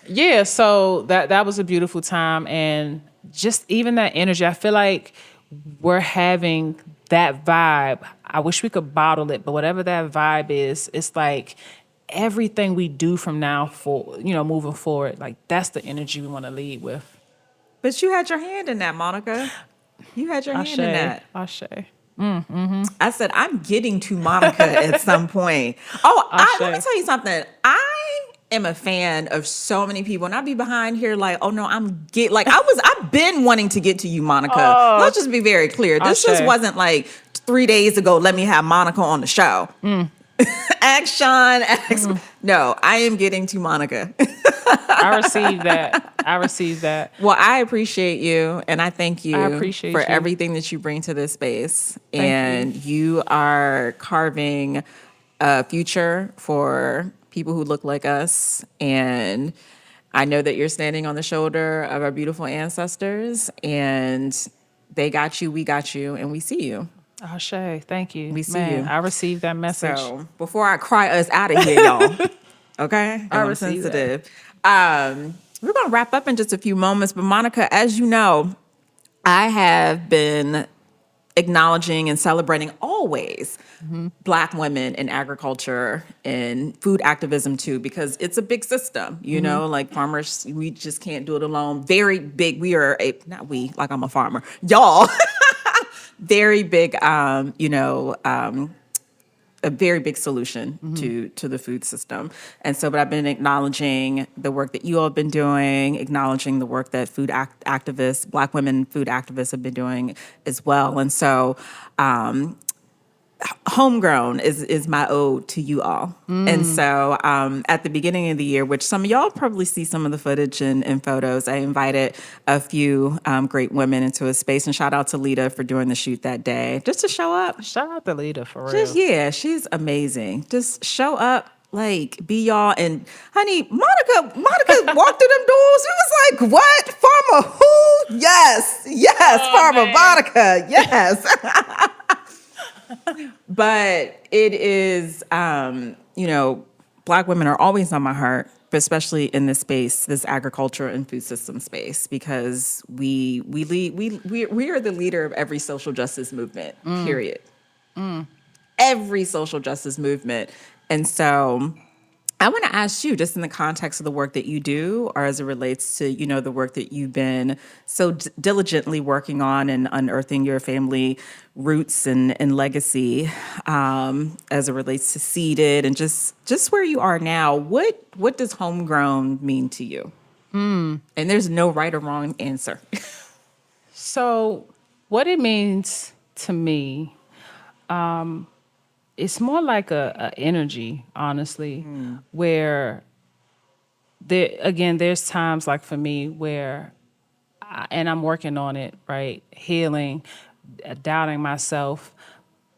Yeah, so that was a beautiful time. And just even that energy, I feel like we're having that vibe. I wish we could bottle it, but whatever that vibe is, it's like everything we do from now for moving forward, like that's the energy we want to lead with. But you had your hand in that, Monica. You had your hand in that. Ashe. I said, I'm getting to Monica at some point. Oh, let me tell you something. I am a fan of so many people, and I'd be behind here like, oh no, I've been wanting to get to you, Monica. Let's just be very clear. This just Ashe. wasn't like 3 days ago, let me have Monica on the show. Ask Sean. No, I am getting to Monica. I received that. Well, I appreciate you, and I thank you I appreciate for you. everything that you bring to this space. Thank And you are carving a future for people who look like us. And I know that you're standing on the shoulder of our beautiful ancestors, and they got you, we got you, and we see you. Ashe, thank you. We see Man, you. I received that message. So before I cry us out of here, y'all, okay? 'Cause I'm receive that. sensitive. We're going to wrap up in just a few moments. But Monica, as you know, I have been acknowledging and celebrating always Black women in agriculture and food activism too, because it's a big system, like farmers, we just can't do it alone. Very big. We are not we, like I'm a farmer, y'all. Very big, a very big solution to the food system. And so, but I've been acknowledging the work that you all have been doing, acknowledging the work that food activists, Black women food activists have been doing as well. And so, homegrown is my ode to you all. And so at the beginning of the year, which some of y'all probably see some of the footage and photos, I invited a few great women into a space, and shout out to Lita for doing the shoot that day, just to show up. Shout out to Lita, for real. She's amazing. Just show up like be y'all. And honey, Monica walked through them doors. It was like, what? Farmer who? Yes, Oh Farmer man. Monica. Yes. But it is, Black women are always on my heart, but especially in this space, this agriculture and food system space, because we are the leader of every social justice movement. Period. Every social justice movement, and so I want to ask you, just in the context of the work that you do, or as it relates to, the work that you've been so diligently working on and unearthing your family roots and legacy, as it relates to seeded and just where you are now. What does homegrown mean to you? And there's no right or wrong answer. So, what it means to me, it's more like a energy, honestly, where there's times like for me where, and I'm working on it, right? Healing, doubting myself,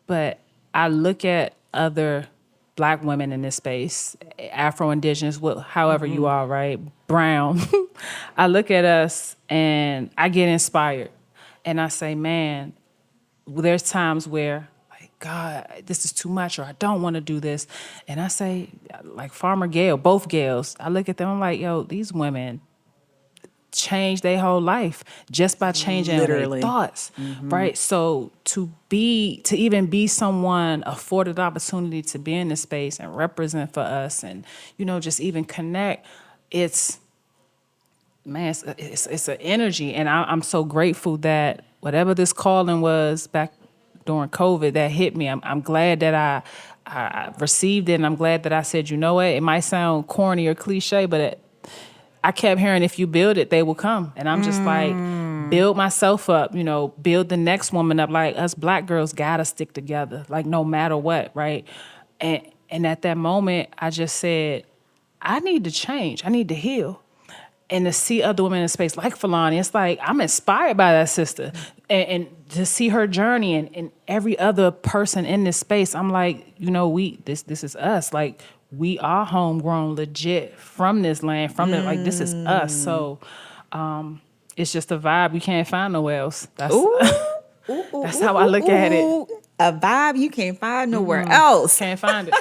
but I look at other Black women in this space, Afro-Indigenous, however you are, right? Brown. I look at us and I get inspired, and I say, man, there's times where, like, God, this is too much, or I don't want to do this. And I say, like Farmer Gail, both Gails, I look at them, I'm like, yo, these women change their whole life just by changing their Literally. thoughts, right? So to even be someone afforded the opportunity to be in this space and represent for us, and just even connect, it's man, it's an energy, and I'm so grateful that whatever this calling was back during COVID that hit me, I'm glad that I received it, and I'm glad that I said, you know what, it might sound corny or cliche, but I kept hearing, if you build it, they will come, and I'm just like, build myself up, build the next woman up. Like, us Black girls gotta stick together, like no matter what, right? And at that moment, I just said, I need to change, I need to heal. And to see other women in space like Fulani, it's like I'm inspired by that sister. And to see her journey, and every other person in this space, I'm like, this is us. Like, we are homegrown, legit, from this land, like, this is us. So it's just a vibe you can't find nowhere else. That's that's how I look at it. A vibe you can't find nowhere else. Can't find it.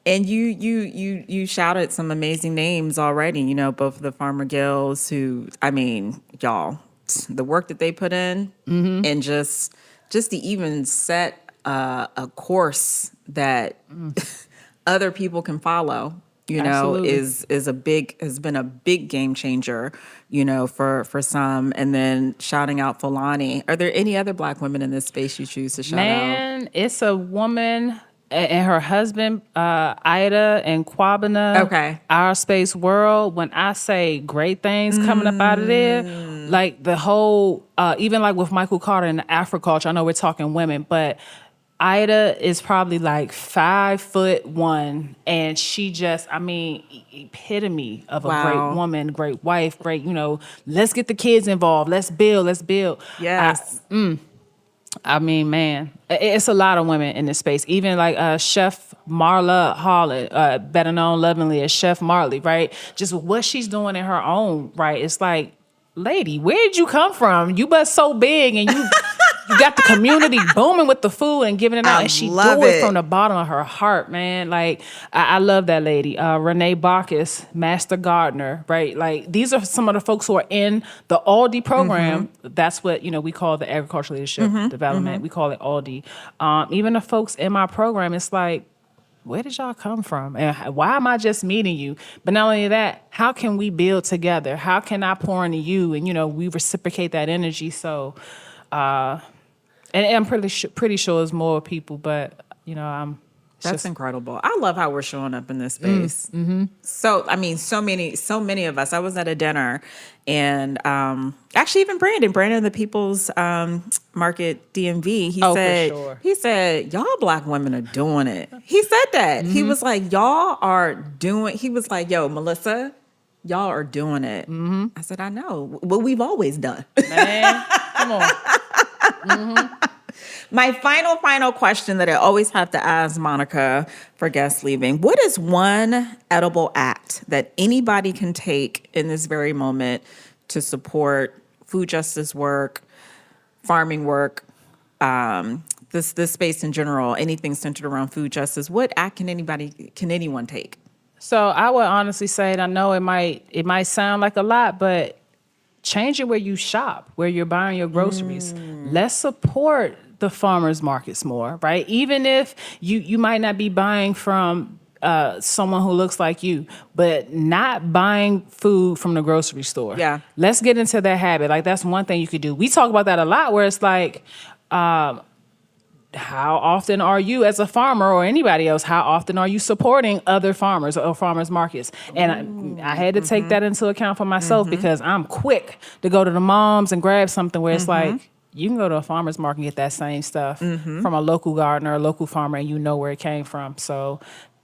And you shouted some amazing names already, both of the Farmer Gills who, I mean, y'all, the work that they put in, and just to even set a course that other people can follow, Absolutely. has been a big game changer, for some. And then shouting out Fulani. Are there any other Black women in this space you choose to shout out? Man, it's a woman and her husband, Ida and Kwabena. Okay. Our Space World. When I say great things coming up out of there, like the whole, even like with Michael Carter and the Afroculture, I know we're talking women, but Ida is probably like 5'1", and she just, epitome of a Wow. great woman, great wife, great, let's get the kids involved, let's build. Yes. Man, it's a lot of women in this space. Even like Chef Marla Holland, better known lovingly as Chef Marley, right? Just what she's doing in her own right. It's like, lady, where did you come from? You but so big, and you got the community booming with the food and giving it out, and she do it from the bottom of her heart, man. Like, I love that lady. Renee Bacchus, Master Gardener, right? Like, these are some of the folks who are in the Aldi program. That's what, we call the Agricultural Leadership Development. We call it Aldi. Even the folks in my program, it's like, where did y'all come from? And why am I just meeting you? But not only that, how can we build together? How can I pour into you? And, we reciprocate that energy. So, and I'm pretty sure it's more people, but That's incredible. I love how we're showing up in this space. So, so many of us. I was at a dinner, and actually even Brandon, the People's Market DMV, he said, y'all Black women are doing it. He said that. He was like, y'all are doing, he was like, yo, Melissa, y'all are doing it. I said, I know. Well, we've always done. Man, come on. My final question that I always have to ask Monica for guests leaving. What is one edible act that anybody can take in this very moment to support food justice work, farming work, this space in general, anything centered around food justice? What act can anyone take? So I would honestly say, and I know it might sound like a lot, but change it where you shop, where you're buying your groceries. Let's support the farmers markets more, right? Even if you might not be buying from someone who looks like you, but not buying food from the grocery store. Yeah. Let's get into that habit. Like, that's one thing you could do. We talk about that a lot, where it's like, how often are you, as a farmer or anybody else, how often are you supporting other farmers or farmers markets? And I had to take that into account for myself, because I'm quick to go to the moms and grab something where it's like, you can go to a farmer's market and get that same stuff from a local gardener, a local farmer, and you know where it came from. So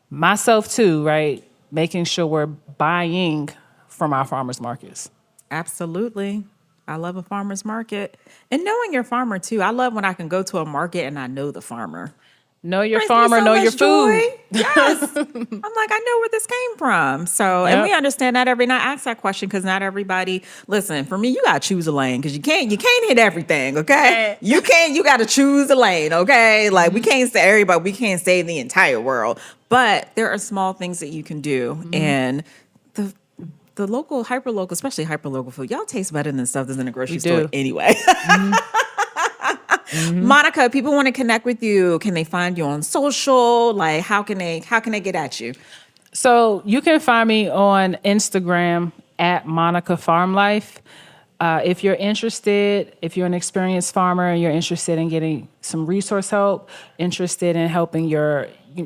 myself too, right? Making sure we're buying from our farmers markets. Absolutely. I love a farmer's market. And knowing your farmer, too. I love when I can go to a market and I know the farmer. Know your Brings me farmer, so know your much joy. food. Yes. I'm like, I know where this came from. So, and Yep. we understand that every night. I ask that question because not everybody, listen, for me, you got to choose a lane because you can't hit everything, okay? You got to choose a lane, okay? Like, we can't say everybody, we can't save the entire world. But there are small things that you can do. And the local, hyper-local, especially hyper-local food, y'all taste better than stuff that's in a grocery store anyway. Monica, people want to connect with you. Can they find you on social? Like, how can they get at you? So you can find me on Instagram at Monica Farm Life. If you're interested, if you're an experienced farmer and you're interested in getting some resource help, interested in helping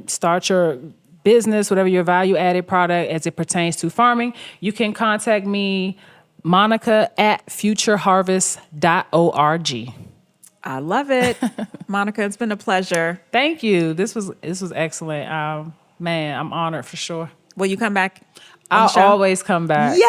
start your business, whatever your value-added product as it pertains to farming, you can contact me, Monica at futureharvest.org. I love it. Monica, it's been a pleasure. Thank you. This was excellent. Man, I'm honored for sure. Will you come back on the I'll show? always come back. Yay!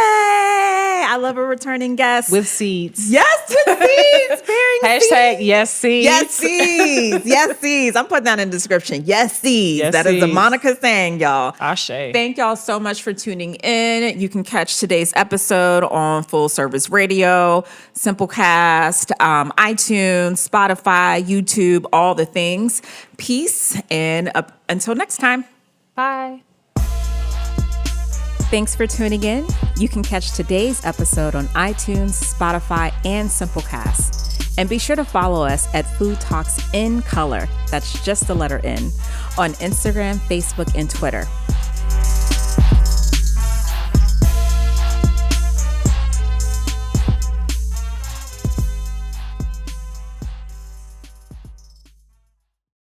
I love a returning guest. With seeds. Yes, with seeds. Bearing Hashtag seeds. yes seeds. Yes, seeds. Yes, seeds. I'm putting that in the description. Yes, seeds. Yes, that is the seeds. Monica saying, y'all. Ashe. Thank y'all so much for tuning in. You can catch today's episode on Full Service Radio, Simplecast, iTunes, Spotify, YouTube, all the things. Peace, and until next time. Bye. Thanks for tuning in. You can catch today's episode on iTunes, Spotify, and Simplecast. And be sure to follow us at Food Talks in Color, that's just the letter N, on Instagram, Facebook, and Twitter.